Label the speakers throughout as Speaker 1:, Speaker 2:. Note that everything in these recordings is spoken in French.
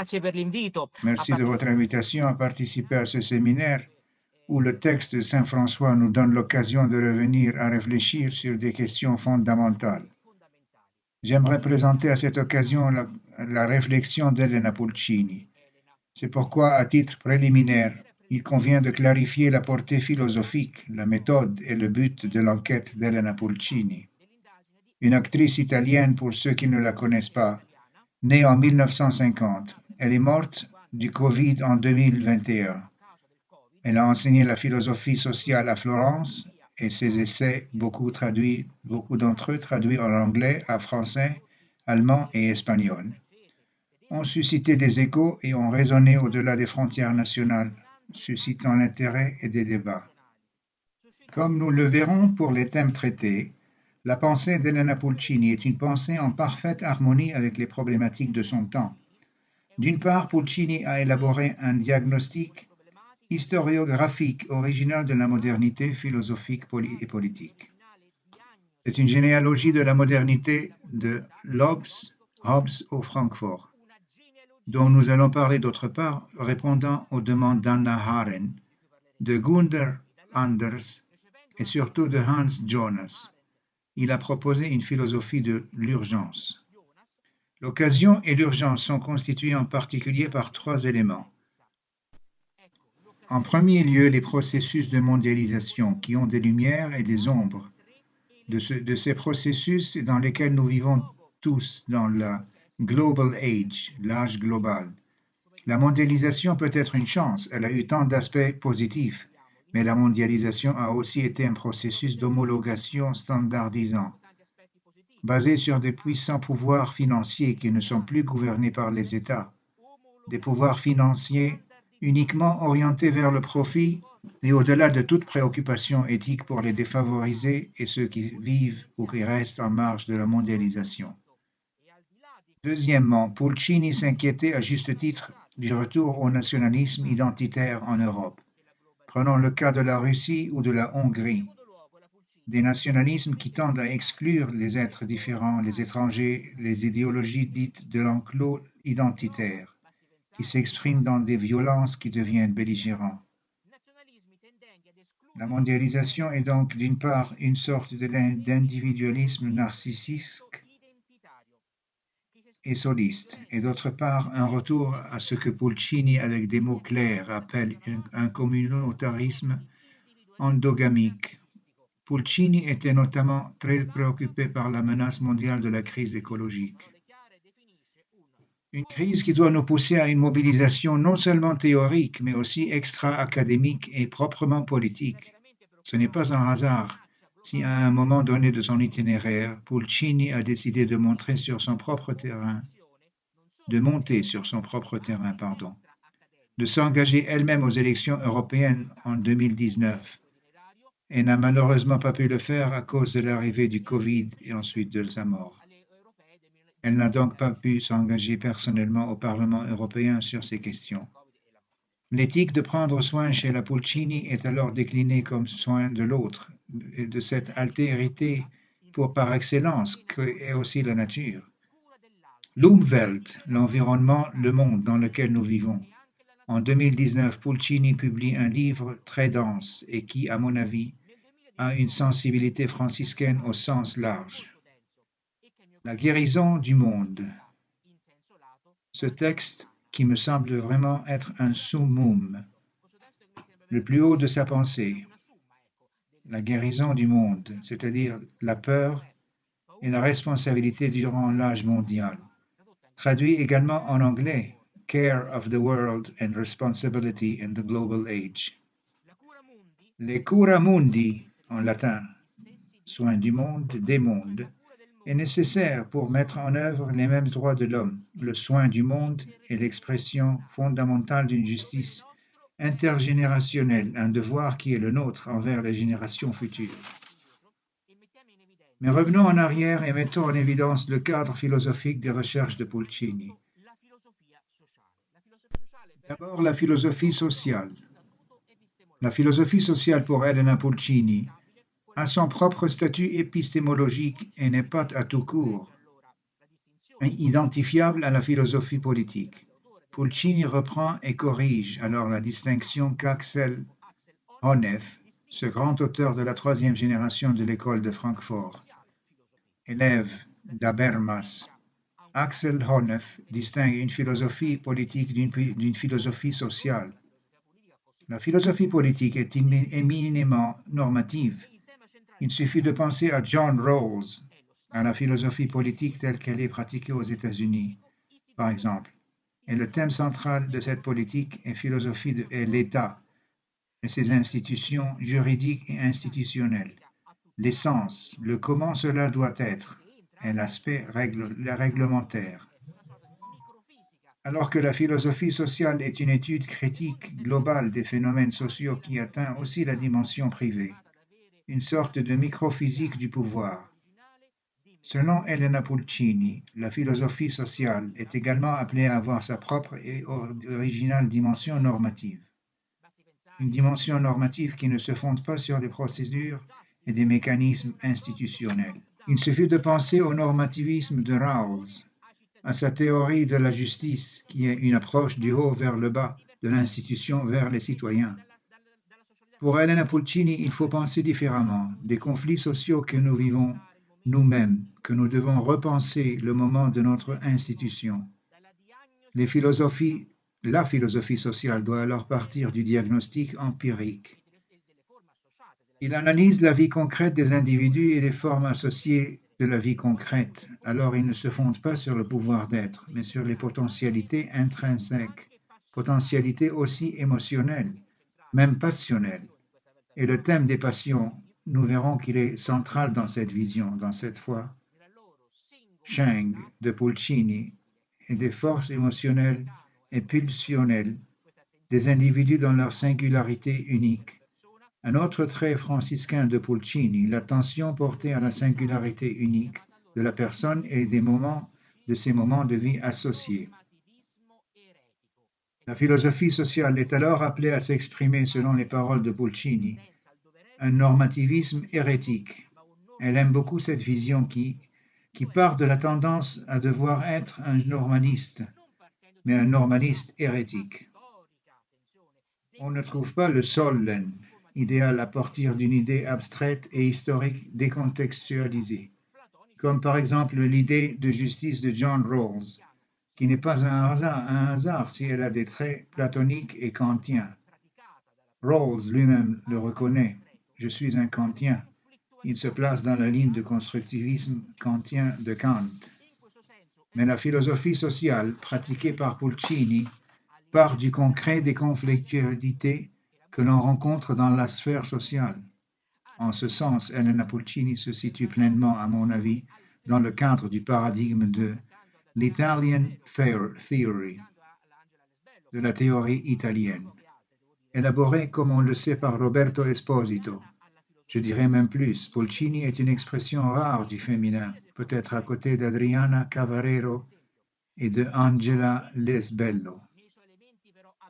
Speaker 1: grazie per l'invito.
Speaker 2: Merci de votre invitation à participer à ce séminaire où le texte de Saint François nous donne l'occasion de revenir à réfléchir sur des questions fondamentales. J'aimerais présenter à cette occasion la réflexion d'Elena Pulcini. C'est pourquoi, à titre préliminaire, il convient de clarifier la portée philosophique, la méthode et le but de l'enquête d'Elena Pulcini. Une actrice italienne, pour ceux qui ne la connaissent pas, née en 1950. Elle est morte du Covid en 2021. Elle a enseigné la philosophie sociale à Florence et ses essais, beaucoup d'entre eux traduits en anglais, en français, allemand et espagnol, ont suscité des échos et ont résonné au-delà des frontières nationales, suscitant l'intérêt et des débats. Comme nous le verrons pour les thèmes traités, la pensée d'Elena Pulcini est une pensée en parfaite harmonie avec les problématiques de son temps. D'une part, Pulcini a élaboré un diagnostic historiographique original de la modernité philosophique et politique. C'est une généalogie de la modernité de Hobbes au Francfort, dont nous allons parler d'autre part, répondant aux demandes d'Anna Arendt, de Gunther Anders et surtout de Hans Jonas. Il a proposé une philosophie de l'urgence. L'occasion et l'urgence sont constituées en particulier par trois éléments. En premier lieu, les processus de mondialisation qui ont des lumières et des ombres. De ces processus dans lesquels nous vivons tous dans la Global Age, l'âge global. La mondialisation peut être une chance, elle a eu tant d'aspects positifs, mais la mondialisation a aussi été un processus d'homologation standardisant, basé sur des puissants pouvoirs financiers qui ne sont plus gouvernés par les États, des pouvoirs financiers uniquement orientés vers le profit et au-delà de toute préoccupation éthique pour les défavorisés et ceux qui vivent ou qui restent en marge de la mondialisation. Deuxièmement, Pulcini s'inquiétait à juste titre du retour au nationalisme identitaire en Europe. Prenons le cas de la Russie ou de la Hongrie. Des nationalismes qui tendent à exclure les êtres différents, les étrangers, les idéologies dites de l'enclos identitaire, qui s'expriment dans des violences qui deviennent belligérantes. La mondialisation est donc d'une part une sorte d'individualisme narcissique et soliste, et d'autre part un retour à ce que Pulcini, avec des mots clairs, appelle un communautarisme endogamique. Pulcini était notamment très préoccupé par la menace mondiale de la crise écologique. Une crise qui doit nous pousser à une mobilisation non seulement théorique, mais aussi extra-académique et proprement politique. Ce n'est pas un hasard si à un moment donné de son itinéraire, Pulcini a décidé de monter sur son propre terrain, de s'engager elle-même aux élections européennes en 2019 et n'a malheureusement pas pu le faire à cause de l'arrivée du Covid et ensuite de sa mort. Elle n'a donc pas pu s'engager personnellement au Parlement européen sur ces questions. L'éthique de prendre soin chez la Pulcini est alors déclinée comme soin de l'autre, et de cette altérité par excellence qu'est aussi la nature. L'Umwelt, l'environnement, le monde dans lequel nous vivons. En 2019, Pulcini publie un livre très dense et qui, à mon avis, a une sensibilité franciscaine au sens large. La guérison du monde. Ce texte qui me semble vraiment être un summum, le plus haut de sa pensée, la guérison du monde, c'est-à-dire la peur et la responsabilité durant l'âge mondial. Traduit également en anglais, Care of the World and Responsibility in the Global Age. Les cura mundi, en latin, soin du monde, des mondes, est nécessaire pour mettre en œuvre les mêmes droits de l'homme. Le soin du monde est l'expression fondamentale d'une justice intergénérationnelle, un devoir qui est le nôtre envers les générations futures. Mais revenons en arrière et mettons en évidence le cadre philosophique des recherches de Pulcini. D'abord, la philosophie sociale. La philosophie sociale pour Elena Pulcini a son propre statut épistémologique et n'est pas à tout court identifiable à la philosophie politique. Pulcini reprend et corrige alors la distinction qu'Axel Honneth, ce grand auteur de la troisième génération de l'école de Francfort, élève d'Habermas. Axel Honneth distingue une philosophie politique d'une philosophie sociale. La philosophie politique est éminemment normative. Il suffit de penser à John Rawls, à la philosophie politique telle qu'elle est pratiquée aux États-Unis, par exemple. Et le thème central de cette politique est l'État et ses institutions juridiques et institutionnelles, l'essence, le comment cela doit être, et l'aspect réglementaire. Alors que la philosophie sociale est une étude critique globale des phénomènes sociaux qui atteint aussi la dimension privée, une sorte de microphysique du pouvoir. Selon Elena Pulcini, la philosophie sociale est également appelée à avoir sa propre et originale dimension normative. Une dimension normative qui ne se fonde pas sur des procédures et des mécanismes institutionnels. Il suffit de penser au normativisme de Rawls, à sa théorie de la justice, qui est une approche du haut vers le bas, de l'institution vers les citoyens. Pour Elena Pulcini, il faut penser différemment des conflits sociaux que nous vivons nous-mêmes, que nous devons repenser le moment de notre institution. La philosophie sociale doit alors partir du diagnostic empirique. Il analyse la vie concrète des individus et les formes associées de la vie concrète. Alors il ne se fonde pas sur le pouvoir d'être, mais sur les potentialités intrinsèques, potentialités aussi émotionnelles, même passionnelles. Et le thème des passions, nous verrons qu'il est central dans cette vision, dans cette foi. Cheng de Pulcini et des forces émotionnelles et pulsionnelles des individus dans leur singularité unique. Un autre trait franciscain de Pulcini, l'attention portée à la singularité unique de la personne et de ses moments de vie associés. La philosophie sociale est alors appelée à s'exprimer selon les paroles de Pulcini, un normativisme hérétique. Elle aime beaucoup cette vision qui part de la tendance à devoir être un normaliste, mais un normaliste hérétique. On ne trouve pas le Sollen, idéal à partir d'une idée abstraite et historique décontextualisée, comme par exemple l'idée de justice de John Rawls, qui n'est pas un hasard si elle a des traits platoniques et kantiens. Rawls lui-même le reconnaît, je suis un kantien. Il se place dans la ligne de constructivisme kantien de Kant. Mais la philosophie sociale pratiquée par Pulcini part du concret des conflictualités que l'on rencontre dans la sphère sociale. En ce sens, Elena Pulcini se situe pleinement, à mon avis, dans le cadre du paradigme de l'Italian Theory, de la théorie italienne, élaborée, comme on le sait, par Roberto Esposito. Je dirais même plus, Pulcini est une expression rare du féminin, peut-être à côté d'Adriana Cavarero et de Angela Lesbello.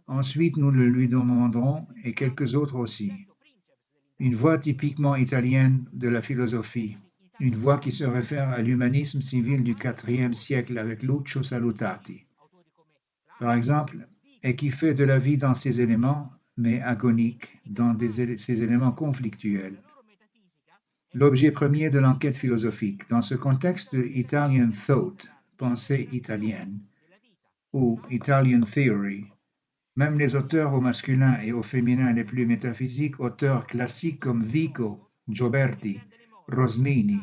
Speaker 2: Ensuite, nous le lui demanderons, et quelques autres aussi. Une voix typiquement italienne de la philosophie, une voix qui se réfère à l'humanisme civil du IVe siècle avec Lucio Salutati, par exemple, et qui fait de la vie dans ses éléments, mais agonique, dans ses éléments conflictuels. L'objet premier de l'enquête philosophique, dans ce contexte de Italian Thought, pensée italienne, ou Italian Theory, même les auteurs au masculin et au féminin les plus métaphysiques, auteurs classiques comme Vico, Gioberti, Rosmini,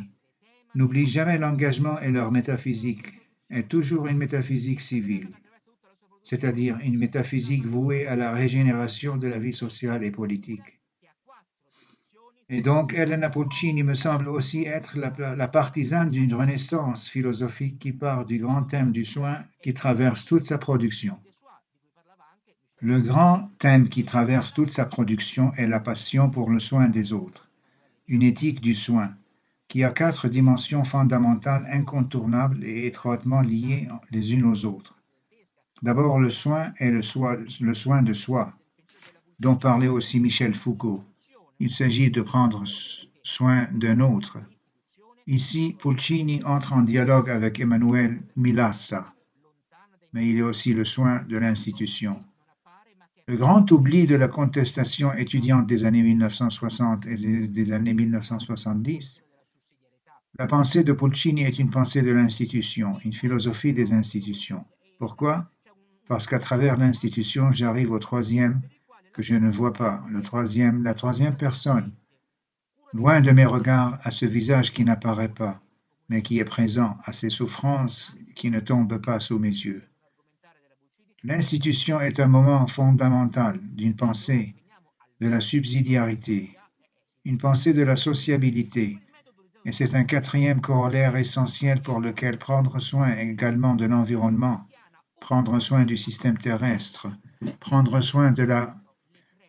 Speaker 2: n'oublient jamais l'engagement et leur métaphysique, est toujours une métaphysique civile, c'est-à-dire une métaphysique vouée à la régénération de la vie sociale et politique. Et donc, Elena Pulcini me semble aussi être la partisane d'une renaissance philosophique qui part du grand thème du soin qui traverse toute sa production. Le grand thème qui traverse toute sa production est la passion pour le soin des autres, une éthique du soin, qui a 4 dimensions fondamentales incontournables et étroitement liées les unes aux autres. D'abord, le soin est le soin de soi, dont parlait aussi Michel Foucault. Il s'agit de prendre soin d'un autre. Ici, Pulcini entre en dialogue avec Emmanuel Milassa. mais il y a aussi le soin de l'institution. Le grand oubli de la contestation étudiante des années 1960 et des années 1970, la pensée de Pulcini est une pensée de l'institution, une philosophie des institutions. Pourquoi? Parce qu'à travers l'institution, j'arrive au troisième que je ne vois pas, la troisième personne, loin de mes regards, à ce visage qui n'apparaît pas, mais qui est présent, à ces souffrances qui ne tombent pas sous mes yeux. L'institution est un moment fondamental d'une pensée de la subsidiarité, une pensée de la sociabilité, et c'est un quatrième corollaire essentiel pour lequel prendre soin également de l'environnement, prendre soin du système terrestre, prendre soin de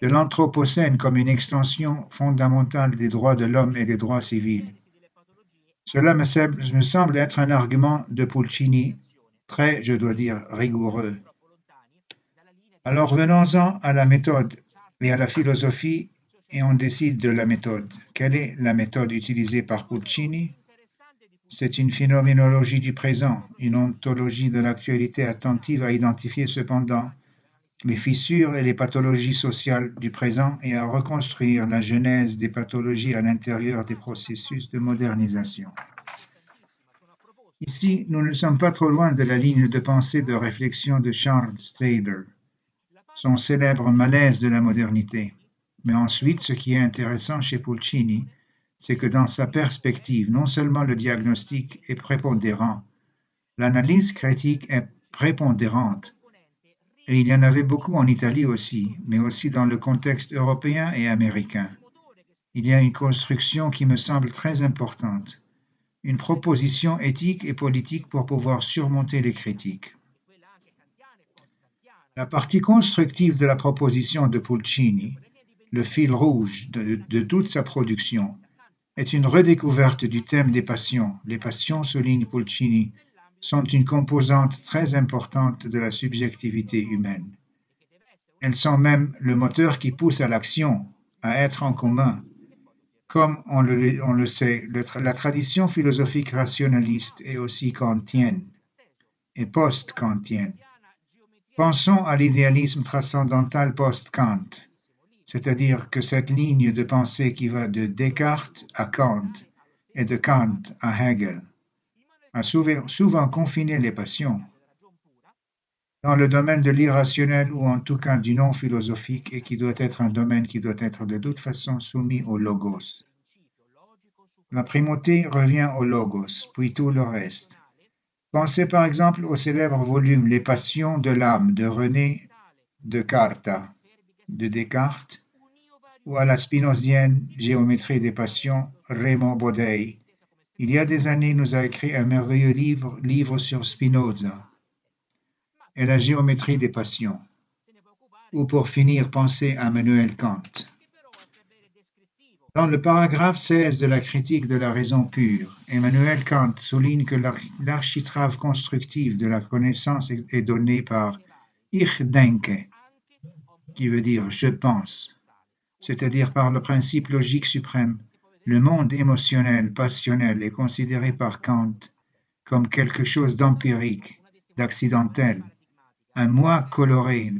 Speaker 2: l'anthropocène comme une extension fondamentale des droits de l'homme et des droits civils. Cela me semble être un argument de Pulcini très, je dois dire, rigoureux. Alors venons-en à la méthode et à la philosophie et on décide de la méthode. Quelle est la méthode utilisée par Pulcini? C'est une phénoménologie du présent, une ontologie de l'actualité attentive à identifier cependant les fissures et les pathologies sociales du présent et à reconstruire la genèse des pathologies à l'intérieur des processus de modernisation. Ici, nous ne sommes pas trop loin de la ligne de pensée de réflexion de Charles Taylor, son célèbre malaise de la modernité. Mais ensuite, ce qui est intéressant chez Pulcini, c'est que dans sa perspective, non seulement le diagnostic est prépondérant, l'analyse critique est prépondérante, et il y en avait beaucoup en Italie aussi, mais aussi dans le contexte européen et américain. Il y a une construction qui me semble très importante, une proposition éthique et politique pour pouvoir surmonter les critiques. La partie constructive de la proposition de Pulcini, le fil rouge de toute sa production, est une redécouverte du thème des passions. Les passions, souligne Pulcini, sont une composante très importante de la subjectivité humaine. Elles sont même le moteur qui pousse à l'action, à être en commun. Comme on le sait, la tradition philosophique rationaliste est aussi kantienne et post-kantienne. Pensons à l'idéalisme transcendantal post-Kant, c'est-à-dire que cette ligne de pensée qui va de Descartes à Kant et de Kant à Hegel a souvent confiné les passions dans le domaine de l'irrationnel ou en tout cas du non philosophique et qui doit être un domaine qui doit être de toute façon soumis au logos. La primauté revient au logos, puis tout le reste. Pensez par exemple au célèbre volume Les passions de l'âme de René Descartes, de Descartes, ou à la spinozienne Géométrie des passions, Raymond Bodei. Il y a des années, nous a écrit un merveilleux livre sur Spinoza et la géométrie des passions. Ou pour finir, pensez à Emmanuel Kant. Dans le paragraphe 16 de la critique de la raison pure, Emmanuel Kant souligne que l'architrave constructive de la connaissance est donnée par Ich denke, qui veut dire je pense, c'est-à-dire par le principe logique suprême. Le monde émotionnel, passionnel est considéré par Kant comme quelque chose d'empirique, d'accidentel, un moi coloré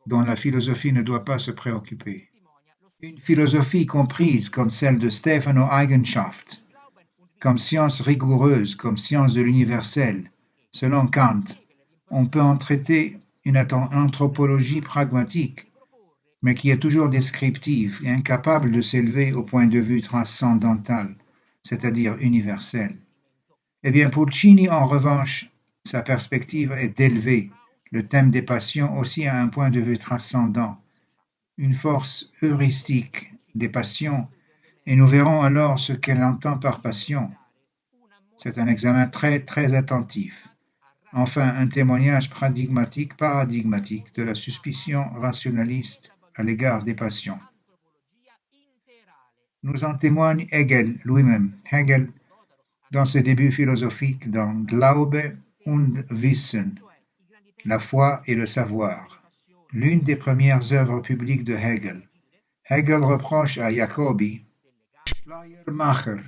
Speaker 2: dont la philosophie ne doit pas se préoccuper. Une philosophie comprise comme celle de Stefano Eigenschaft, comme science rigoureuse, comme science de l'universel. Selon Kant, on peut en traiter une anthropologie pragmatique, mais qui est toujours descriptive et incapable de s'élever au point de vue transcendantal, c'est-à-dire universel. Eh bien, Pulcini, en revanche, sa perspective est d'élever le thème des passions aussi à un point de vue transcendant, une force heuristique des passions, et nous verrons alors ce qu'elle entend par passion. C'est un examen très, très attentif. Enfin, un témoignage paradigmatique de la suspicion rationaliste à l'égard des passions. Nous en témoigne Hegel lui-même. Hegel, dans ses débuts philosophiques dans Glaube und Wissen, la foi et le savoir, l'une des premières œuvres publiques de Hegel. Hegel reproche à Jacobi, Schleiermacher,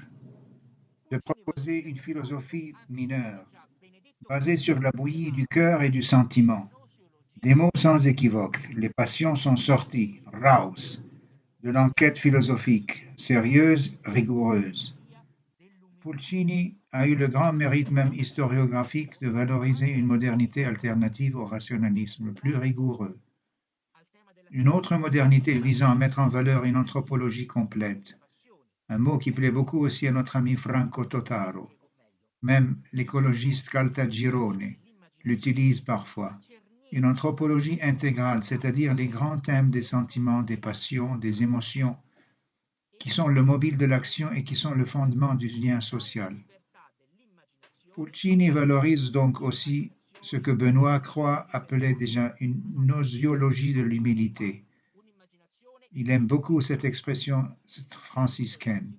Speaker 2: de proposer une philosophie mineure, basé sur la bouillie du cœur et du sentiment. Des mots sans équivoque, les passions sont sorties, raus, de l'enquête philosophique, sérieuse, rigoureuse. Pulcini a eu le grand mérite même historiographique de valoriser une modernité alternative au rationalisme plus rigoureux. Une autre modernité visant à mettre en valeur une anthropologie complète, un mot qui plaît beaucoup aussi à notre ami Franco Totaro. Même l'écologiste Caltagirone l'utilise parfois. Une anthropologie intégrale, c'est-à-dire les grands thèmes des sentiments, des passions, des émotions, qui sont le mobile de l'action et qui sont le fondement du lien social. Pulcini valorise donc aussi ce que Benoît Croix appelait déjà une gnosiologie de l'humilité. Il aime beaucoup cette expression franciscaine.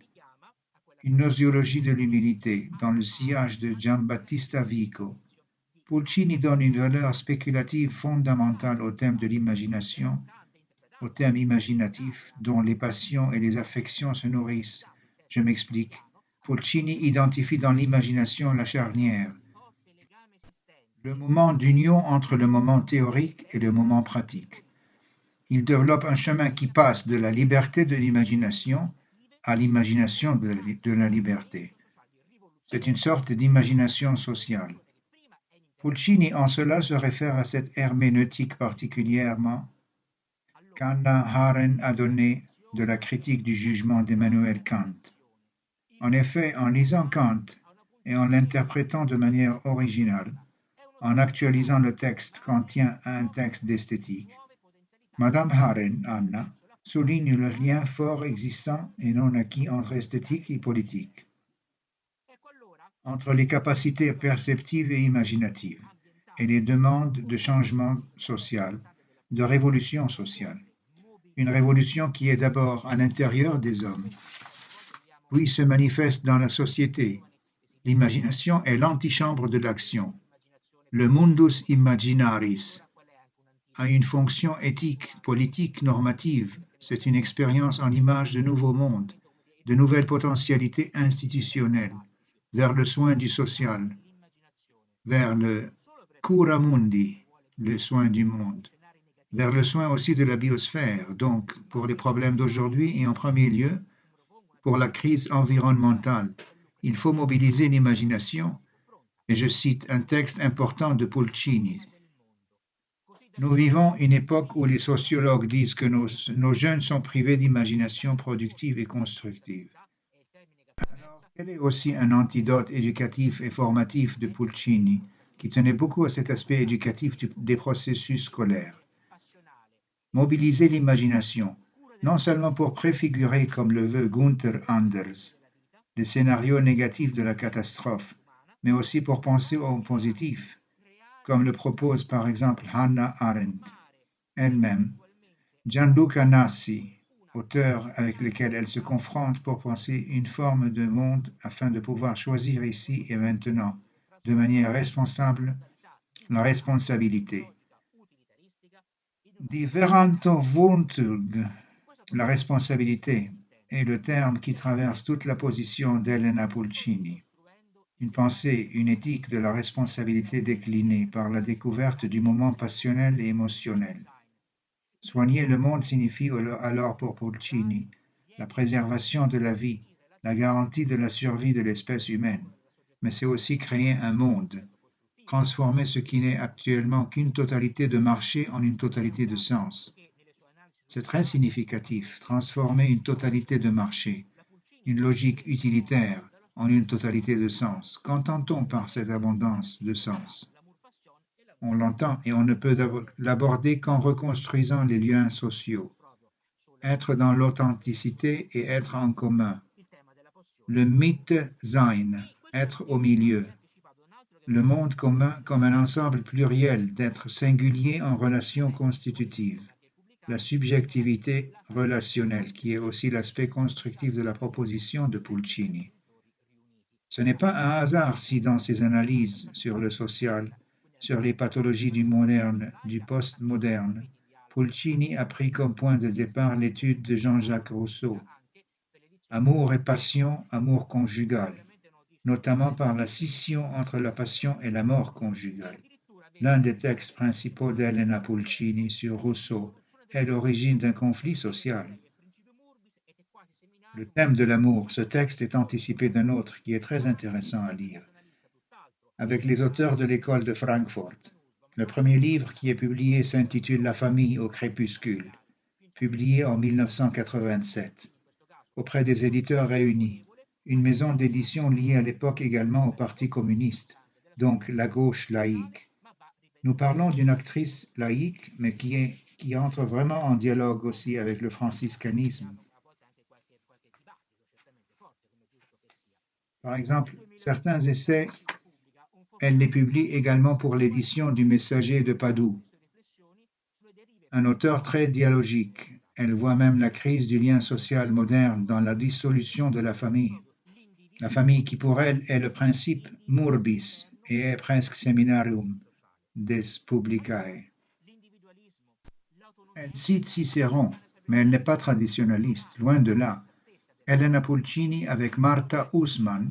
Speaker 2: Une gnosiologie de l'humilité dans le sillage de Giambattista Vico. Pulcini donne une valeur spéculative fondamentale au thème de l'imagination, au thème imaginatif dont les passions et les affections se nourrissent. Je m'explique. Pulcini identifie dans l'imagination la charnière, le moment d'union entre le moment théorique et le moment pratique. Il développe un chemin qui passe de la liberté de l'imagination à l'imagination de la liberté. C'est une sorte d'imagination sociale. Pulcini en cela se réfère à cette herméneutique particulièrement qu'Hannah Arendt a donnée de la critique du jugement d'Emmanuel Kant. En effet, en lisant Kant et en l'interprétant de manière originale, en actualisant le texte kantien à un texte d'esthétique, Madame Arendt, Anna, souligne le lien fort existant et non acquis entre esthétique et politique, entre les capacités perceptives et imaginatives, et les demandes de changement social, de révolution sociale. Une révolution qui est d'abord à l'intérieur des hommes, puis se manifeste dans la société. L'imagination est l'antichambre de l'action. Le mundus imaginaris a une fonction éthique, politique, normative. C'est une expérience en l'image de nouveaux mondes, de nouvelles potentialités institutionnelles, vers le soin du social, vers le cura mundi, le soin du monde, vers le soin aussi de la biosphère, donc pour les problèmes d'aujourd'hui et en premier lieu pour la crise environnementale. Il faut mobiliser l'imagination, et je cite un texte important de Pulcini. Nous vivons une époque où les sociologues disent que nos jeunes sont privés d'imagination productive et constructive. Alors, quel est aussi un antidote éducatif et formatif de Pulcini, qui tenait beaucoup à cet aspect éducatif des processus scolaires? Mobiliser l'imagination, non seulement pour préfigurer, comme le veut Gunther Anders, les scénarios négatifs de la catastrophe, mais aussi pour penser au positif, comme le propose par exemple Hannah Arendt elle-même, Gianluca Nassi, auteur avec lequel elle se confronte pour penser une forme de monde afin de pouvoir choisir ici et maintenant, de manière responsable, la responsabilité. Die Verantwortung, la responsabilité, est le terme qui traverse toute la position d'Elena Pulcini. Une pensée, une éthique de la responsabilité déclinée par la découverte du moment passionnel et émotionnel. Soigner le monde signifie alors pour Pulcini la préservation de la vie, la garantie de la survie de l'espèce humaine, mais c'est aussi créer un monde, transformer ce qui n'est actuellement qu'une totalité de marché en une totalité de sens. C'est très significatif, transformer une totalité de marché, une logique utilitaire, en une totalité de sens. Qu'entend-on par cette abondance de sens? On l'entend et on ne peut l'aborder qu'en reconstruisant les liens sociaux. Être dans l'authenticité et être en commun. Le Mitte sein, être au milieu. Le monde commun comme un ensemble pluriel d'êtres singuliers en relation constitutive. La subjectivité relationnelle, qui est aussi l'aspect constructif de la proposition de Pulcini. Ce n'est pas un hasard si dans ses analyses sur le social, sur les pathologies du moderne, du post-moderne, Pulcini a pris comme point de départ l'étude de Jean-Jacques Rousseau. Amour et passion, amour conjugal. notamment par la scission entre la passion et la mort conjugale. L'un des textes principaux d'Elena Pulcini sur Rousseau est l'origine d'un conflit social. Le thème de l'amour, ce texte est anticipé d'un autre qui est très intéressant à lire, avec les auteurs de l'école de Francfort. Le premier livre qui est publié s'intitule La famille au crépuscule, publié en 1987, auprès des éditeurs réunis, une maison d'édition liée à l'époque également au Parti communiste, donc la gauche laïque. Nous parlons d'une actrice laïque, mais qui entre vraiment en dialogue aussi avec le franciscanisme. Par exemple, certains essais, elle les publie également pour l'édition du Messager de Padoue. Un auteur très dialogique, elle voit même la crise du lien social moderne dans la dissolution de la famille. La famille qui pour elle est le principe murbis et est presque seminarium des publicae. Elle cite Cicéron, mais elle n'est pas traditionnaliste, loin de là. Elena Pulcini avec Martha Usman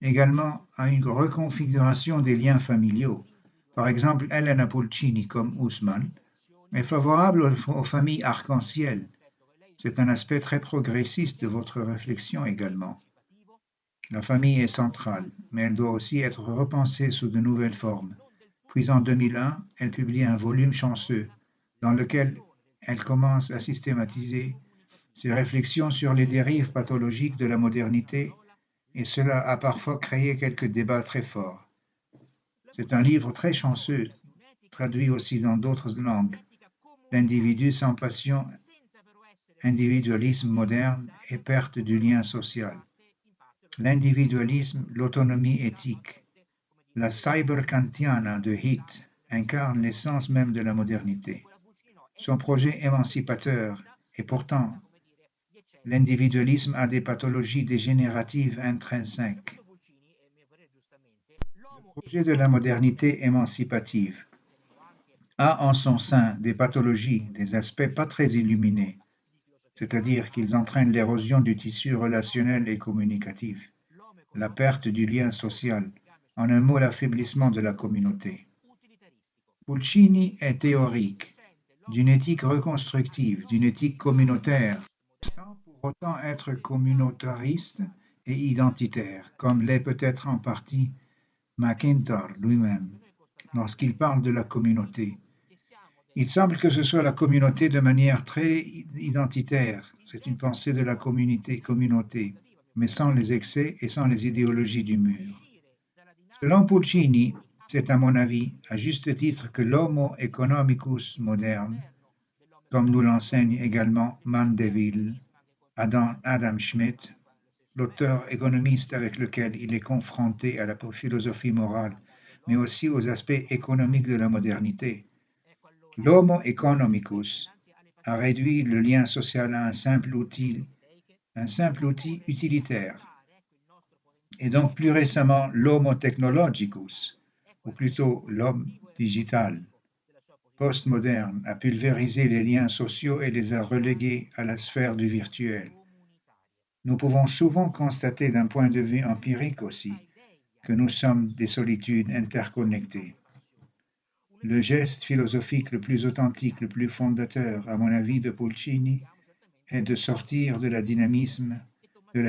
Speaker 2: également a une reconfiguration des liens familiaux. Par exemple, Elena Pulcini comme Usman est favorable aux familles arc-en-ciel. C'est un aspect très progressiste de votre réflexion également. La famille est centrale, mais elle doit aussi être repensée sous de nouvelles formes. Puis en 2001, elle publie un volume chanceux dans lequel elle commence à systématiser ses réflexions sur les dérives pathologiques de la modernité et cela a parfois créé quelques débats très forts. C'est un livre très chanceux, traduit aussi dans d'autres langues. L'individu sans passion, individualisme moderne et perte du lien social. L'individualisme, l'autonomie éthique. La cyberkantiana de Heath incarne l'essence même de la modernité. Son projet émancipateur, et pourtant, l'individualisme a des pathologies dégénératives intrinsèques. Le projet de la modernité émancipative a en son sein des pathologies, des aspects pas très illuminés, c'est-à-dire qu'ils entraînent l'érosion du tissu relationnel et communicatif, la perte du lien social, en un mot l'affaiblissement de la communauté. Pulcini est théorique d'une éthique reconstructive, d'une éthique communautaire, sans pour autant être communautariste et identitaire, comme l'est peut-être en partie MacIntyre lui-même, lorsqu'il parle de la communauté. Il semble que ce soit la communauté de manière très identitaire, c'est une pensée de la communauté, mais sans les excès et sans les idéologies du mur. Selon Pulcini, c'est à mon avis, à juste titre que l'homo economicus moderne, comme nous l'enseigne également Mandeville, Adam Smith, l'auteur économiste avec lequel il est confronté à la philosophie morale, mais aussi aux aspects économiques de la modernité. L'homo economicus a réduit le lien social à un simple outil utilitaire. Et donc plus récemment l'homo technologicus, ou plutôt l'homme digital, postmoderne, a pulvérisé les liens sociaux et les a relégués à la sphère du virtuel. Nous pouvons souvent constater d'un point de vue empirique aussi que nous sommes des solitudes interconnectées. Le geste philosophique le plus authentique, le plus fondateur, à mon avis, de Pulcini, est de sortir de la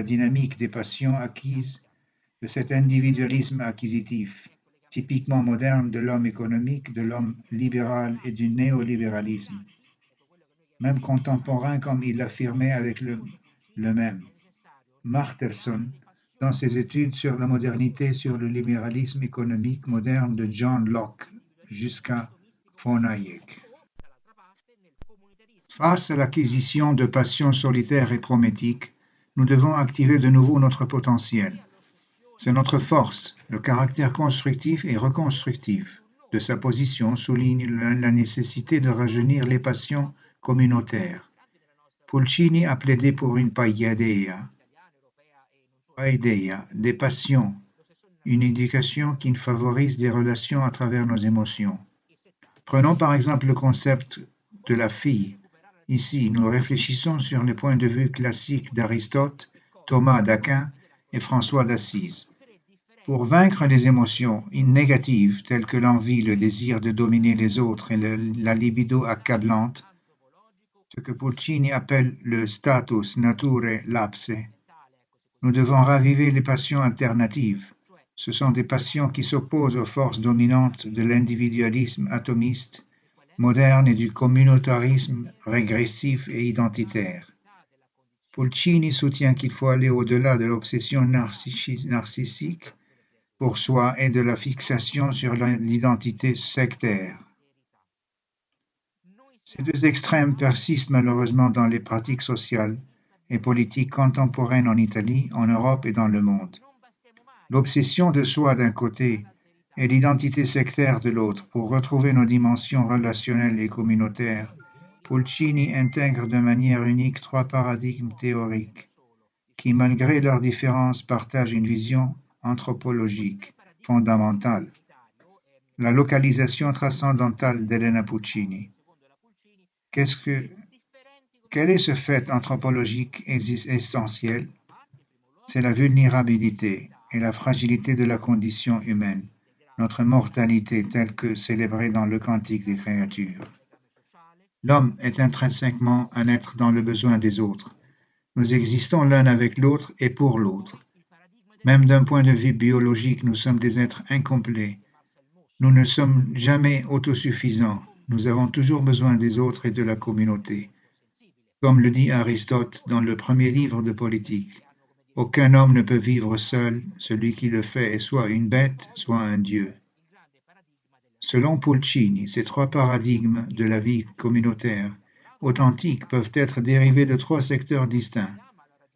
Speaker 2: dynamique des passions acquises, de cet individualisme acquisitif, typiquement moderne de l'homme économique, de l'homme libéral et du néolibéralisme, même contemporain comme il l'affirmait avec le même. Marterson, dans ses études sur la modernité, sur le libéralisme économique moderne de John Locke jusqu'à von Hayek. Face à l'acquisition de passions solitaires et prométhiques, nous devons activer de nouveau notre potentiel. C'est notre force, le caractère constructif et reconstructif de sa position souligne la nécessité de rajeunir les passions communautaires. Pulcini a plaidé pour une paideia, des passions, une éducation qui favorise des relations à travers nos émotions. Prenons par exemple le concept de la fille. Ici, nous réfléchissons sur les points de vue classiques d'Aristote, Thomas d'Aquin et François d'Assise. Pour vaincre les émotions négatives telles que l'envie, le désir de dominer les autres et la libido accablante, ce que Pulcini appelle le status naturae lapse, nous devons raviver les passions alternatives. Ce sont des passions qui s'opposent aux forces dominantes de l'individualisme atomiste moderne et du communautarisme régressif et identitaire. Pulcini soutient qu'il faut aller au-delà de l'obsession narcissique pour soi et de la fixation sur l'identité sectaire. Ces deux extrêmes persistent malheureusement dans les pratiques sociales et politiques contemporaines en Italie, en Europe et dans le monde. L'obsession de soi d'un côté et l'identité sectaire de l'autre pour retrouver nos dimensions relationnelles et communautaires, Pulcini intègre de manière unique trois paradigmes théoriques qui, malgré leurs différences, partagent une vision anthropologique fondamentale, la localisation transcendantale d'Elena Pulcini. Quel est ce fait anthropologique essentiel? C'est la vulnérabilité et la fragilité de la condition humaine, notre mortalité telle que célébrée dans le Cantique des créatures. L'homme est intrinsèquement un être dans le besoin des autres. Nous existons l'un avec l'autre et pour l'autre. Même d'un point de vue biologique, nous sommes des êtres incomplets. Nous ne sommes jamais autosuffisants. Nous avons toujours besoin des autres et de la communauté. Comme le dit Aristote dans le premier livre de Politique, aucun homme ne peut vivre seul, celui qui le fait est soit une bête, soit un dieu. Selon Pulcini, ces trois paradigmes de la vie communautaire authentique peuvent être dérivés de trois secteurs distincts.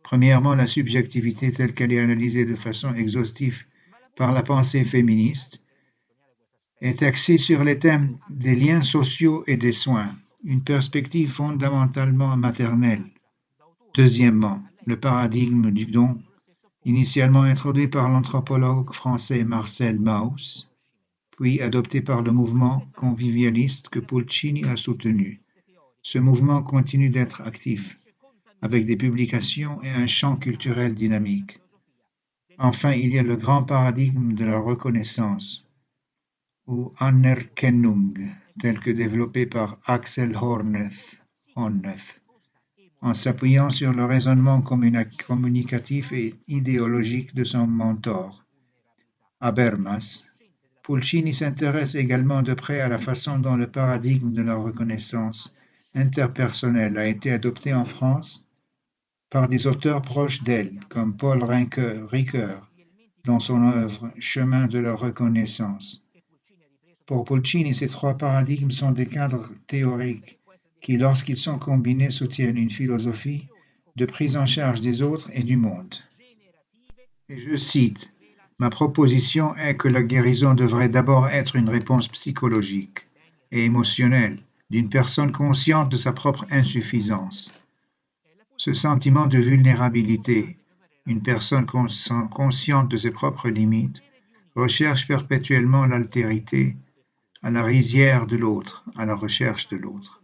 Speaker 2: Premièrement, la subjectivité telle qu'elle est analysée de façon exhaustive par la pensée féministe est axée sur les thèmes des liens sociaux et des soins, une perspective fondamentalement maternelle. Deuxièmement, le paradigme du don, initialement introduit par l'anthropologue français Marcel Mauss, puis adopté par le mouvement convivialiste que Pulcini a soutenu. Ce mouvement continue d'être actif, avec des publications et un champ culturel dynamique. Enfin, il y a le grand paradigme de la reconnaissance, ou Anerkennung, tel que développé par Axel Honneth, en s'appuyant sur le raisonnement communicatif et idéologique de son mentor, Habermas. Pulcini s'intéresse également de près à la façon dont le paradigme de la reconnaissance interpersonnelle a été adopté en France par des auteurs proches d'elle, comme Paul Ricoeur, dans son œuvre Chemin de la reconnaissance. Pour Pulcini, ces trois paradigmes sont des cadres théoriques qui, lorsqu'ils sont combinés, soutiennent une philosophie de prise en charge des autres et du monde. Et je cite, « Ma proposition est que la guérison devrait d'abord être une réponse psychologique et émotionnelle d'une personne consciente de sa propre insuffisance. Ce sentiment de vulnérabilité, une personne consciente de ses propres limites, recherche perpétuellement l'altérité à la rizière de l'autre, à la recherche de l'autre. »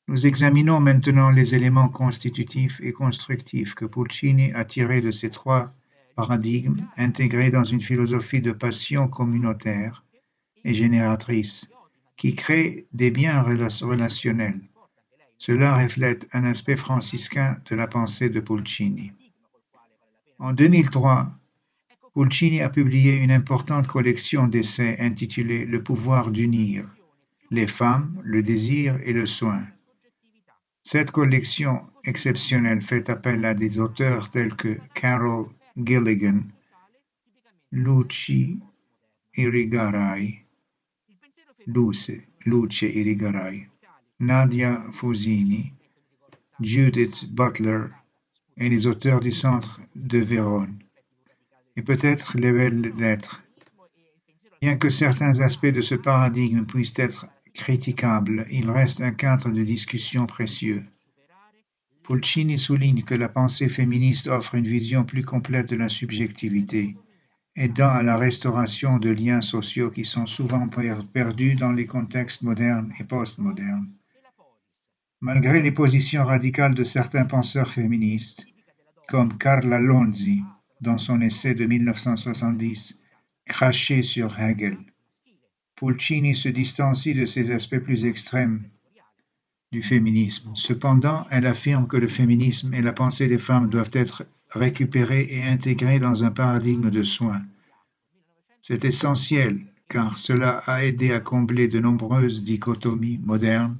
Speaker 2: Nous examinons maintenant les éléments constitutifs et constructifs que Pulcini a tirés de ces trois paradigmes intégrés dans une philosophie de passion communautaire et génératrice qui crée des biens relationnels. Cela reflète un aspect franciscain de la pensée de Pulcini. En 2003, Pulcini a publié une importante collection d'essais intitulée « Le pouvoir d'unir, les femmes, le désir et le soin ». Cette collection exceptionnelle fait appel à des auteurs tels que Carol Gilligan, Luce Irigaray, Nadia Fusini, Judith Butler et les auteurs du Centre de Vérone, et peut-être les belles lettres. Bien que certains aspects de ce paradigme puissent être critiquables, il reste un cadre de discussion précieux. Pulcini souligne que la pensée féministe offre une vision plus complète de la subjectivité, aidant à la restauration de liens sociaux qui sont souvent perdus dans les contextes modernes et postmodernes. Malgré les positions radicales de certains penseurs féministes, comme Carla Lonzi, dans son essai de 1970, Cracher sur Hegel. Pulcini se distancie de ces aspects plus extrêmes du féminisme. Cependant, elle affirme que le féminisme et la pensée des femmes doivent être récupérés et intégrés dans un paradigme de soins. C'est essentiel car cela a aidé à combler de nombreuses dichotomies modernes,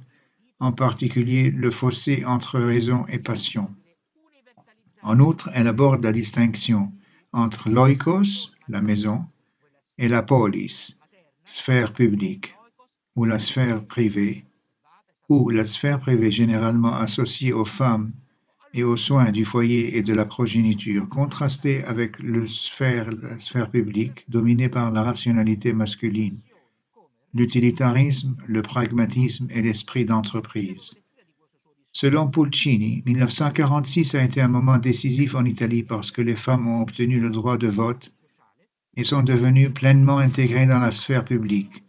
Speaker 2: en particulier le fossé entre raison et passion. En outre, elle aborde la distinction entre l'oikos, la maison, et la polis, sphère publique, ou la sphère privée, généralement associée aux femmes et aux soins du foyer et de la progéniture, contrastée avec la sphère publique, dominée par la rationalité masculine, l'utilitarisme, le pragmatisme et l'esprit d'entreprise. Selon Pulcini, 1946 a été un moment décisif en Italie parce que les femmes ont obtenu le droit de vote et sont devenues pleinement intégrées dans la sphère publique.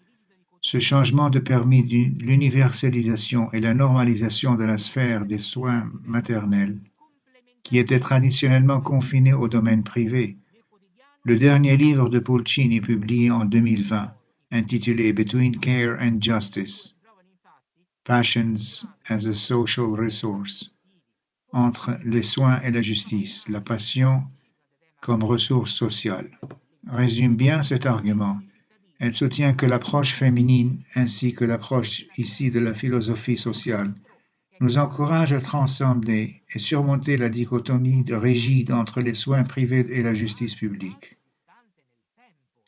Speaker 2: Ce changement a permis l'universalisation et la normalisation de la sphère des soins maternels, qui était traditionnellement confinée au domaine privé. Le dernier livre de Pulcini, publié en 2020, intitulé Between Care and Justice, Passions as a Social Resource, entre les soins et la justice, la passion comme ressource sociale, résume bien cet argument. Elle soutient que l'approche féminine, ainsi que l'approche ici de la philosophie sociale, nous encourage à transcender et surmonter la dichotomie rigide entre les soins privés et la justice publique.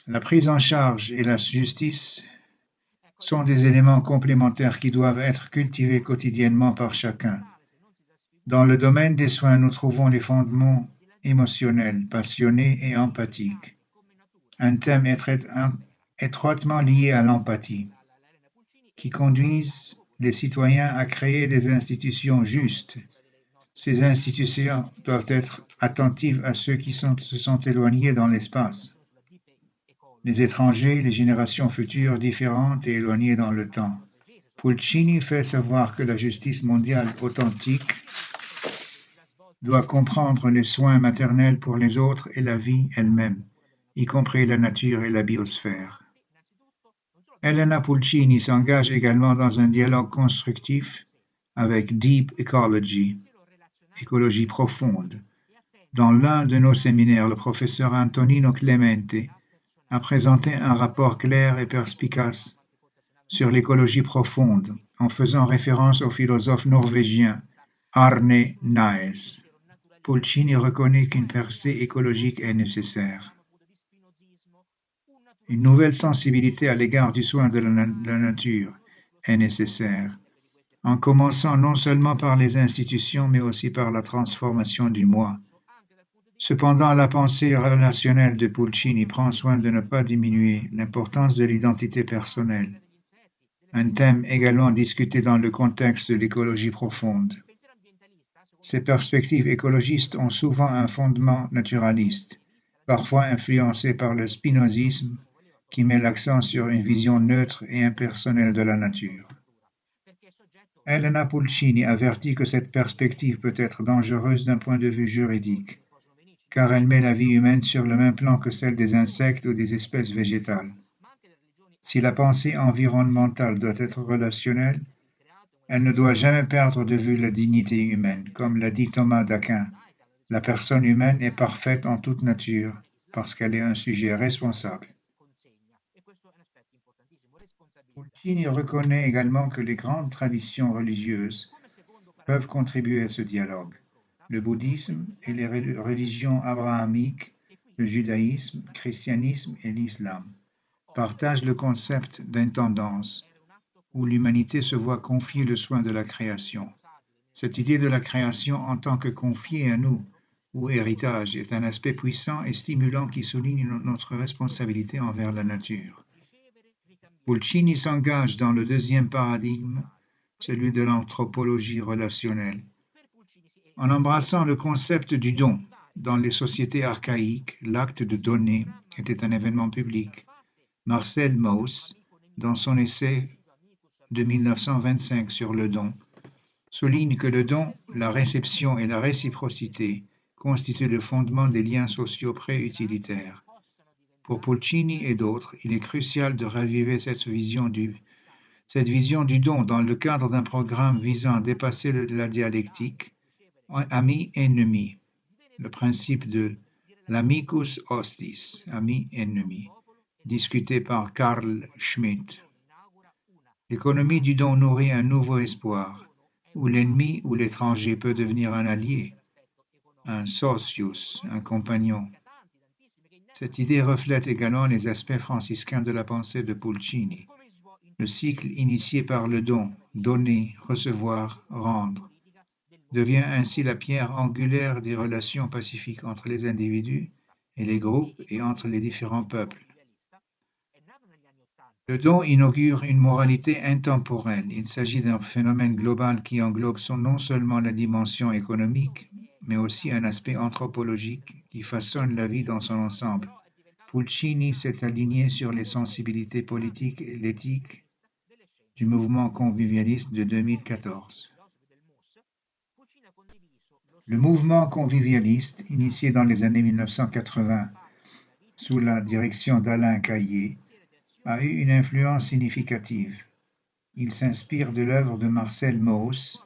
Speaker 2: La prise en charge et la justice sont des éléments complémentaires qui doivent être cultivés quotidiennement par chacun. Dans le domaine des soins, nous trouvons les fondements émotionnels, passionnés et empathiques. Un thème étroitement lié à l'empathie, qui conduisent les citoyens à créer des institutions justes. Ces institutions doivent être attentives à ceux qui se sont éloignés dans l'espace, les étrangers, les générations futures différentes et éloignées dans le temps. Pulcini fait savoir que la justice mondiale authentique doit comprendre les soins maternels pour les autres et la vie elle-même, y compris la nature et la biosphère. Elena Pulcini s'engage également dans un dialogue constructif avec Deep Ecology, écologie profonde. Dans l'un de nos séminaires, le professeur Antonino Clemente a présenté un rapport clair et perspicace sur l'écologie profonde, en faisant référence au philosophe norvégien Arne Naes. Pulcini reconnaît qu'une percée écologique est nécessaire. Une nouvelle sensibilité à l'égard du soin de la nature est nécessaire, en commençant non seulement par les institutions, mais aussi par la transformation du moi. Cependant, la pensée relationnelle de Pulcini prend soin de ne pas diminuer l'importance de l'identité personnelle, un thème également discuté dans le contexte de l'écologie profonde. Ces perspectives écologistes ont souvent un fondement naturaliste, parfois influencé par le spinozisme, qui met l'accent sur une vision neutre et impersonnelle de la nature. Elena Pulcini avertit que cette perspective peut être dangereuse d'un point de vue juridique, car elle met la vie humaine sur le même plan que celle des insectes ou des espèces végétales. Si la pensée environnementale doit être relationnelle, elle ne doit jamais perdre de vue la dignité humaine. Comme l'a dit Thomas d'Aquin, la personne humaine est parfaite en toute nature parce qu'elle est un sujet responsable. Pulcini reconnaît également que les grandes traditions religieuses peuvent contribuer à ce dialogue. Le bouddhisme et les religions abrahamiques, le judaïsme, le christianisme et l'islam partagent le concept d'intendance, où l'humanité se voit confier le soin de la création. Cette idée de la création en tant que confiée à nous, ou héritage, est un aspect puissant et stimulant qui souligne notre responsabilité envers la nature. Pulcini s'engage dans le deuxième paradigme, celui de l'anthropologie relationnelle. En embrassant le concept du don, dans les sociétés archaïques, l'acte de donner était un événement public. Marcel Mauss, dans son essai de 1925 sur le don, souligne que le don, la réception et la réciprocité constitue le fondement des liens sociaux pré-utilitaires. Pour Pulcini et d'autres, il est crucial de raviver cette vision du don dans le cadre d'un programme visant à dépasser la dialectique ami-ennemi, le principe de l'amicus hostis, ami-ennemi, discuté par Carl Schmitt. L'économie du don nourrit un nouveau espoir, où l'ennemi ou l'étranger peut devenir un allié, un socius, un compagnon. Cette idée reflète également les aspects franciscains de la pensée de Pulcini, le cycle initié par le don, donner, recevoir, rendre, devient ainsi la pierre angulaire des relations pacifiques entre les individus et les groupes et entre les différents peuples. Le don inaugure une moralité intemporelle. Il s'agit d'un phénomène global qui englobe non seulement la dimension économique, mais aussi un aspect anthropologique qui façonne la vie dans son ensemble. Pulcini s'est aligné sur les sensibilités politiques et l'éthique du mouvement convivialiste de 2014. Le mouvement convivialiste, initié dans les années 1980 sous la direction d'Alain Caillé, a eu une influence significative. Il s'inspire de l'œuvre de Marcel Mauss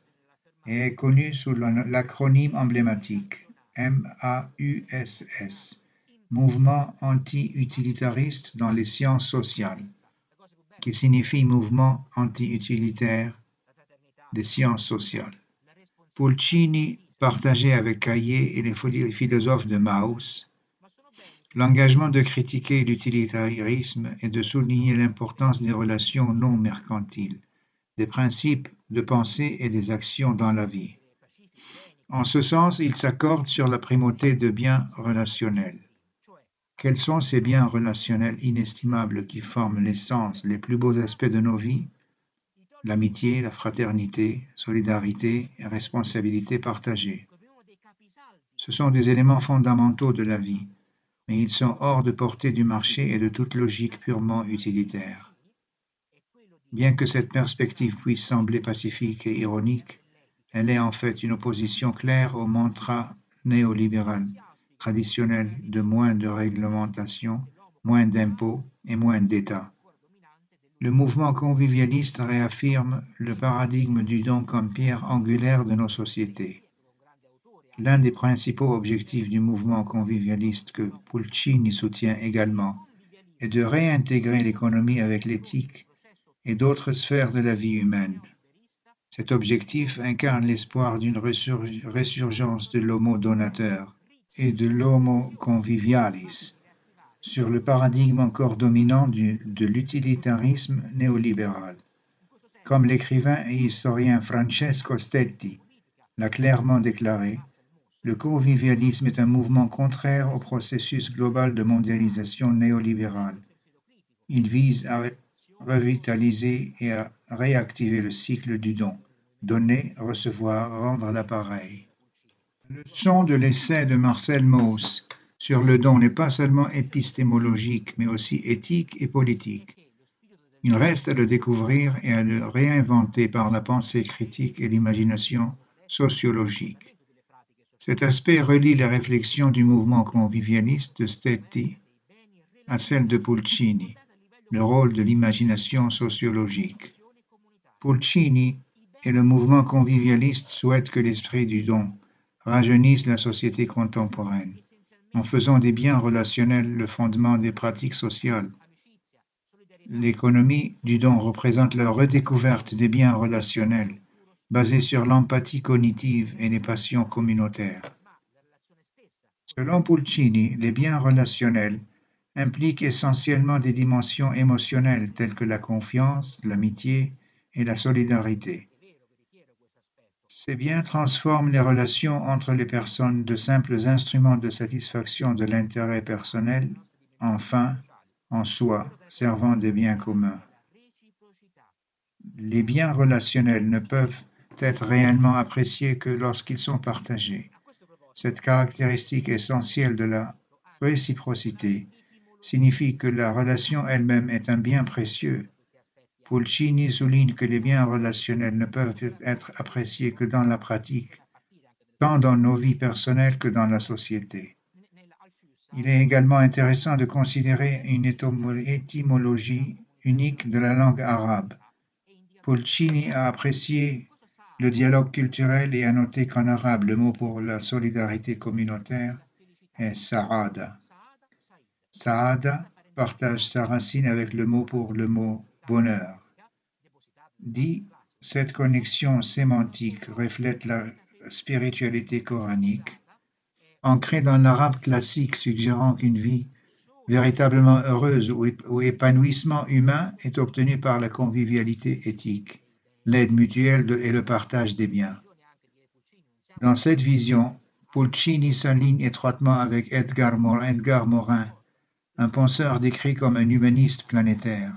Speaker 2: et est connu sous l'acronyme emblématique MAUSS, Mouvement anti-utilitariste dans les sciences sociales, qui signifie Mouvement anti-utilitaire des sciences sociales. Pulcini partageait avec Caillé et les philosophes de Mauss l'engagement de critiquer l'utilitarisme et de souligner l'importance des relations non mercantiles, des principes de pensée et des actions dans la vie. En ce sens, il s'accorde sur la primauté de biens relationnels. Quels sont ces biens relationnels inestimables qui forment l'essence, les plus beaux aspects de nos vies? L'amitié, la fraternité, solidarité et responsabilité partagée. Ce sont des éléments fondamentaux de la vie, mais ils sont hors de portée du marché et de toute logique purement utilitaire. Bien que cette perspective puisse sembler pacifique et ironique, elle est en fait une opposition claire au mantra néolibéral traditionnel de moins de réglementation, moins d'impôts et moins d'État. Le mouvement convivialiste réaffirme le paradigme du don comme pierre angulaire de nos sociétés. L'un des principaux objectifs du mouvement convivialiste que Pulcini soutient également est de réintégrer l'économie avec l'éthique et d'autres sphères de la vie humaine. Cet objectif incarne l'espoir d'une résurgence de l'homo donateur et de l'homo convivialis sur le paradigme encore dominant de l'utilitarisme néolibéral. Comme l'écrivain et historien Francesco Stetti l'a clairement déclaré, le convivialisme est un mouvement contraire au processus global de mondialisation néolibérale. Il vise à revitaliser et à réactiver le cycle du don, donner, recevoir, rendre l'appareil. La leçon de l'essai de Marcel Mauss sur le don n'est pas seulement épistémologique, mais aussi éthique et politique. Il reste à le découvrir et à le réinventer par la pensée critique et l'imagination sociologique. Cet aspect relie les réflexions du mouvement convivialiste de Stetti à celles de Pulcini, le rôle de l'imagination sociologique. Pulcini et le mouvement convivialiste souhaitent que l'esprit du don rajeunisse la société contemporaine, en faisant des biens relationnels le fondement des pratiques sociales. L'économie du don représente la redécouverte des biens relationnels, basés sur l'empathie cognitive et les passions communautaires. Selon Pulcini, les biens relationnels impliquent essentiellement des dimensions émotionnelles telles que la confiance, l'amitié et la solidarité. Ces biens transforment les relations entre les personnes de simples instruments de satisfaction de l'intérêt personnel en fins, en soi, servant des biens communs. Les biens relationnels ne peuvent être réellement appréciés que lorsqu'ils sont partagés. Cette caractéristique essentielle de la réciprocité signifie que la relation elle-même est un bien précieux. Pulcini souligne que les biens relationnels ne peuvent être appréciés que dans la pratique, tant dans nos vies personnelles que dans la société. Il est également intéressant de considérer une étymologie unique de la langue arabe. Pulcini a apprécié le dialogue culturel et a noté qu'en arabe, le mot pour la solidarité communautaire est sa'ada. Saada partage sa racine avec le mot pour le mot bonheur. Dit, cette connexion sémantique reflète la spiritualité coranique, ancrée dans l'arabe classique, suggérant qu'une vie véritablement heureuse ou épanouissement humain est obtenu par la convivialité éthique, l'aide mutuelle et le partage des biens. Dans cette vision, Pulcini s'aligne étroitement avec Edgar Morin, un penseur décrit comme un humaniste planétaire.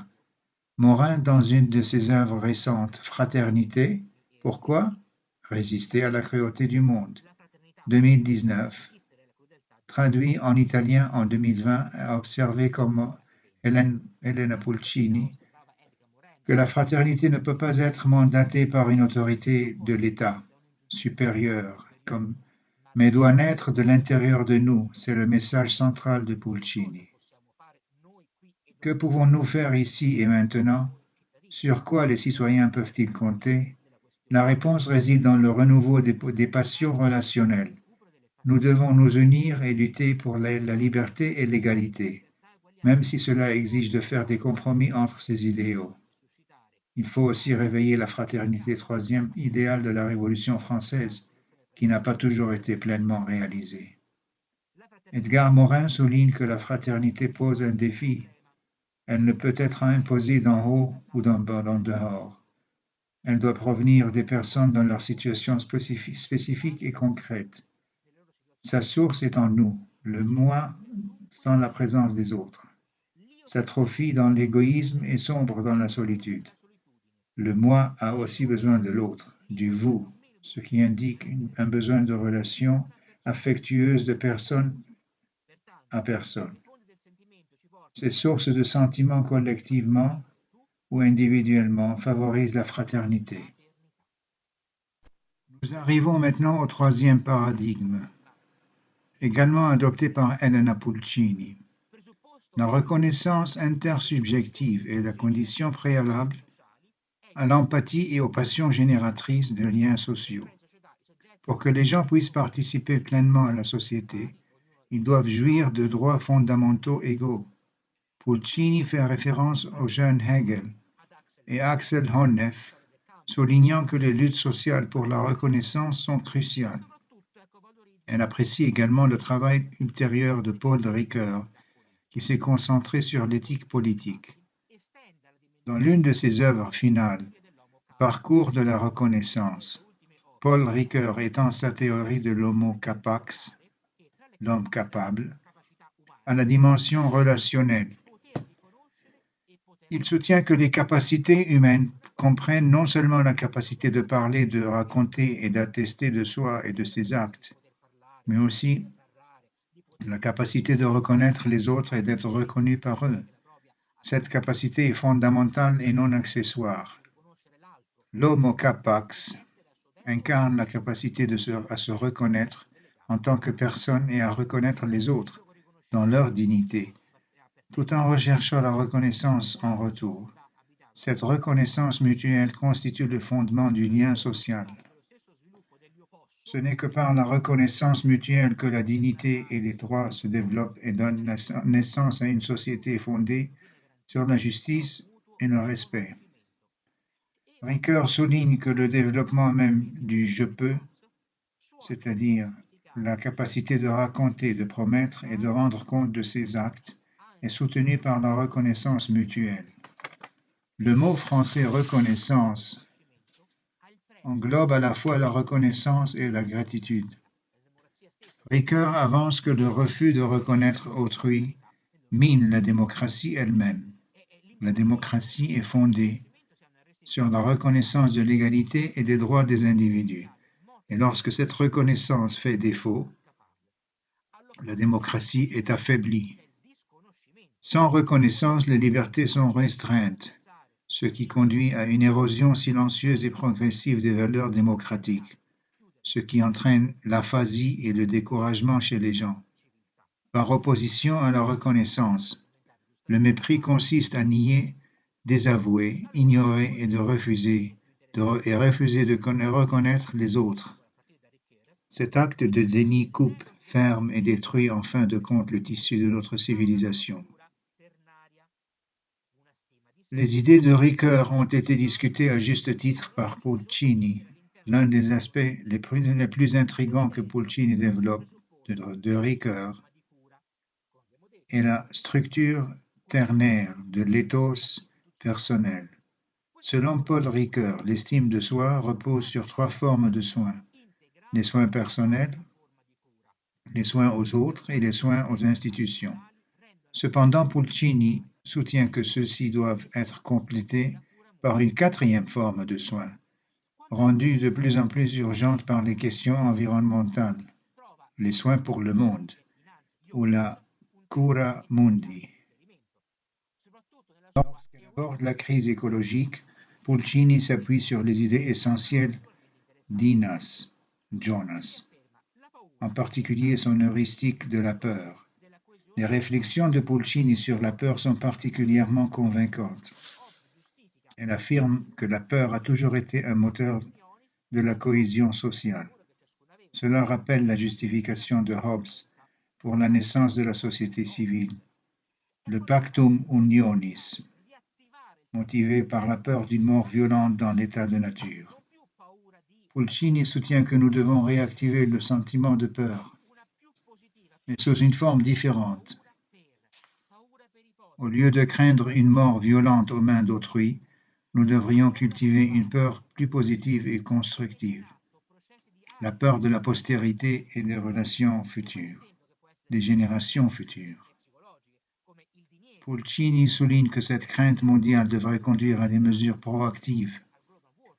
Speaker 2: Morin, dans une de ses œuvres récentes, Fraternité, pourquoi résister à la cruauté du monde, 2019, traduit en italien en 2020, a observé comme Elena Pulcini que la fraternité ne peut pas être mandatée par une autorité de l'État supérieure, mais doit naître de l'intérieur de nous. C'est le message central de Pulcini. Que pouvons-nous faire ici et maintenant? Sur quoi les citoyens peuvent-ils compter? La réponse réside dans le renouveau des passions relationnelles. Nous devons nous unir et lutter pour la liberté et l'égalité, même si cela exige de faire des compromis entre ces idéaux. Il faut aussi réveiller la fraternité, troisième idéal de la Révolution française, qui n'a pas toujours été pleinement réalisée. Edgar Morin souligne que la fraternité pose un défi. Elle ne peut être imposée d'en haut ou d'en dehors. Elle doit provenir des personnes dans leur situation spécifique et concrète. Sa source est en nous, le moi sans la présence des autres. S'atrophie dans l'égoïsme et sombre dans la solitude. Le moi a aussi besoin de l'autre, du vous, ce qui indique un besoin de relation affectueuse de personne à personne. Ces sources de sentiments collectivement ou individuellement favorisent la fraternité. Nous arrivons maintenant au troisième paradigme, également adopté par Elena Pulcini. La reconnaissance intersubjective est la condition préalable à l'empathie et aux passions génératrices de liens sociaux. Pour que les gens puissent participer pleinement à la société, ils doivent jouir de droits fondamentaux égaux. Pulcini fait référence au jeune Hegel et Axel Honneth, soulignant que les luttes sociales pour la reconnaissance sont cruciales. Elle apprécie également le travail ultérieur de Paul Ricoeur, qui s'est concentré sur l'éthique politique. Dans l'une de ses œuvres finales, Parcours de la reconnaissance, Paul Ricoeur étend sa théorie de l'homo capax, l'homme capable, à la dimension relationnelle. Il soutient que les capacités humaines comprennent non seulement la capacité de parler, de raconter et d'attester de soi et de ses actes, mais aussi la capacité de reconnaître les autres et d'être reconnu par eux. Cette capacité est fondamentale et non accessoire. L'homo capax incarne la capacité à se reconnaître en tant que personne et à reconnaître les autres dans leur dignité, tout en recherchant la reconnaissance en retour. Cette reconnaissance mutuelle constitue le fondement du lien social. Ce n'est que par la reconnaissance mutuelle que la dignité et les droits se développent et donnent naissance à une société fondée sur la justice et le respect. Ricoeur souligne que le développement même du « je peux », c'est-à-dire la capacité de raconter, de promettre et de rendre compte de ses actes, est soutenu par la reconnaissance mutuelle. Le mot français « reconnaissance » englobe à la fois la reconnaissance et la gratitude. Ricoeur avance que le refus de reconnaître autrui mine la démocratie elle-même. La démocratie est fondée sur la reconnaissance de l'égalité et des droits des individus. Et lorsque cette reconnaissance fait défaut, la démocratie est affaiblie. Sans reconnaissance, les libertés sont restreintes, ce qui conduit à une érosion silencieuse et progressive des valeurs démocratiques. ce qui entraîne l'aphasie et le découragement chez les gens. Par opposition à la reconnaissance, le mépris consiste à nier, désavouer, ignorer et refuser de reconnaître les autres. Cet acte de déni coupe, ferme et détruit en fin de compte le tissu de notre civilisation. Les idées de Ricoeur ont été discutées à juste titre par Pulcini. L'un des aspects les plus intrigants que Pulcini développe de Ricoeur est la structure ternaire de l'éthos personnel. Selon Paul Ricoeur, l'estime de soi repose sur 3 formes de soins: les soins personnels, les soins aux autres et les soins aux institutions. Cependant, Pulcini soutient que ceux-ci doivent être complétés par une 4e forme de soins, rendue de plus en plus urgente par les questions environnementales, les soins pour le monde, ou la cura mundi. Lorsqu'elle aborde la crise écologique, Pulcini s'appuie sur les idées essentielles Jonas, en particulier son heuristique de la peur. Les réflexions de Pulcini sur la peur sont particulièrement convaincantes. Elle affirme que la peur a toujours été un moteur de la cohésion sociale. Cela rappelle la justification de Hobbes pour la naissance de la société civile, le pactum unionis, motivé par la peur d'une mort violente dans l'état de nature. Pulcini soutient que nous devons réactiver le sentiment de peur, mais sous une forme différente. Au lieu de craindre une mort violente aux mains d'autrui, nous devrions cultiver une peur plus positive et constructive, la peur de la postérité et des relations futures, des générations futures. Pulcini souligne que cette crainte mondiale devrait conduire à des mesures proactives,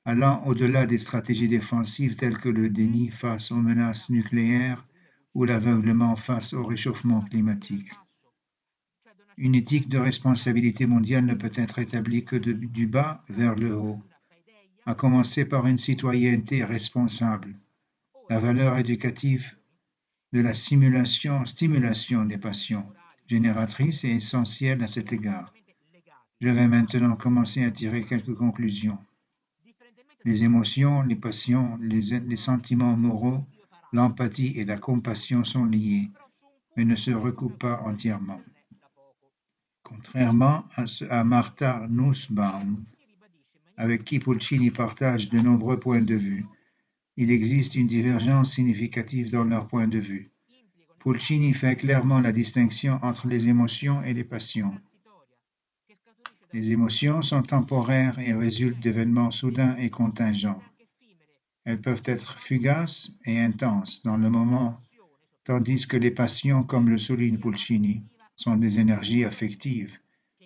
Speaker 2: allant au-delà des stratégies défensives telles que le déni face aux menaces nucléaires ou l'aveuglement face au réchauffement climatique. Une éthique de responsabilité mondiale ne peut être établie que du bas vers le haut, à commencer par une citoyenneté responsable, la valeur éducative de la stimulation des passions, génératrice et essentielle à cet égard. Je vais maintenant commencer à tirer quelques conclusions. Les émotions, les passions, les sentiments moraux, l'empathie et la compassion sont liés, mais ne se recoupent pas entièrement. Contrairement à Martha Nussbaum, avec qui Pulcini partage de nombreux points de vue, il existe une divergence significative dans leurs points de vue. Pulcini fait clairement la distinction entre les émotions et les passions. Les émotions sont temporaires et résultent d'événements soudains et contingents. Elles peuvent être fugaces et intenses dans le moment, tandis que les passions, comme le souligne Pulcini, sont des énergies affectives,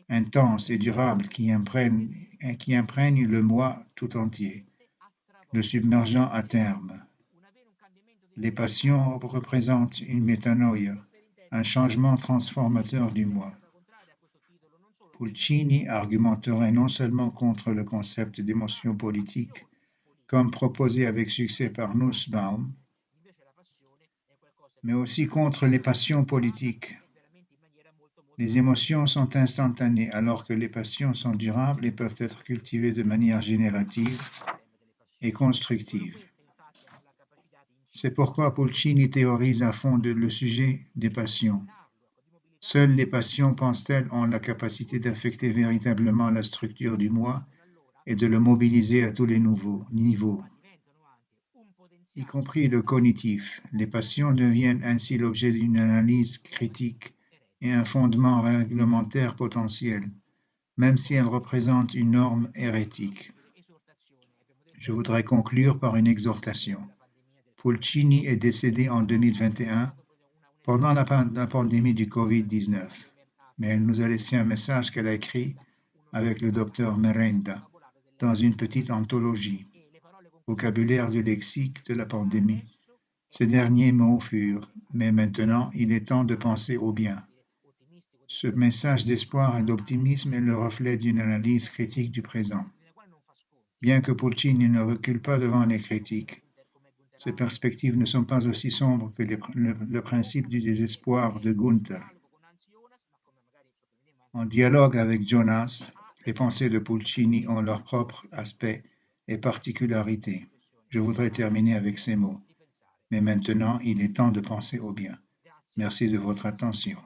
Speaker 2: intenses et durables qui imprègnent le moi tout entier, le submergeant à terme. Les passions représentent une métanoïa, un changement transformateur du moi. Pulcini argumenterait non seulement contre le concept d'émotion politique, comme proposé avec succès par Nussbaum, mais aussi contre les passions politiques. Les émotions sont instantanées, alors que les passions sont durables et peuvent être cultivées de manière générative et constructive. C'est pourquoi Pulcini théorise à fond le sujet des passions. Seules les passions, pense-t-elle, ont la capacité d'affecter véritablement la structure du moi et de le mobiliser à tous les niveaux, y compris le cognitif. Les passions deviennent ainsi l'objet d'une analyse critique et un fondement réglementaire potentiel, même si elles représentent une norme hérétique. Je voudrais conclure par une exhortation. Pulcini est décédée en 2021 pendant la pandémie du Covid-19, mais elle nous a laissé un message qu'elle a écrit avec le docteur Merenda dans une petite anthologie, Vocabulaire du lexique de la pandémie. Ces derniers mots furent « Mais maintenant, il est temps de penser au bien ». Ce message d'espoir et d'optimisme est le reflet d'une analyse critique du présent. Bien que Pulcini ne recule pas devant les critiques, Ces perspectives ne sont pas aussi sombres que le principe du désespoir de Gunther. En dialogue avec Jonas, les pensées de Pulcini ont leur propre aspect et particularité. Je voudrais terminer avec ces mots. Mais maintenant, il est temps de penser au bien. Merci de votre attention.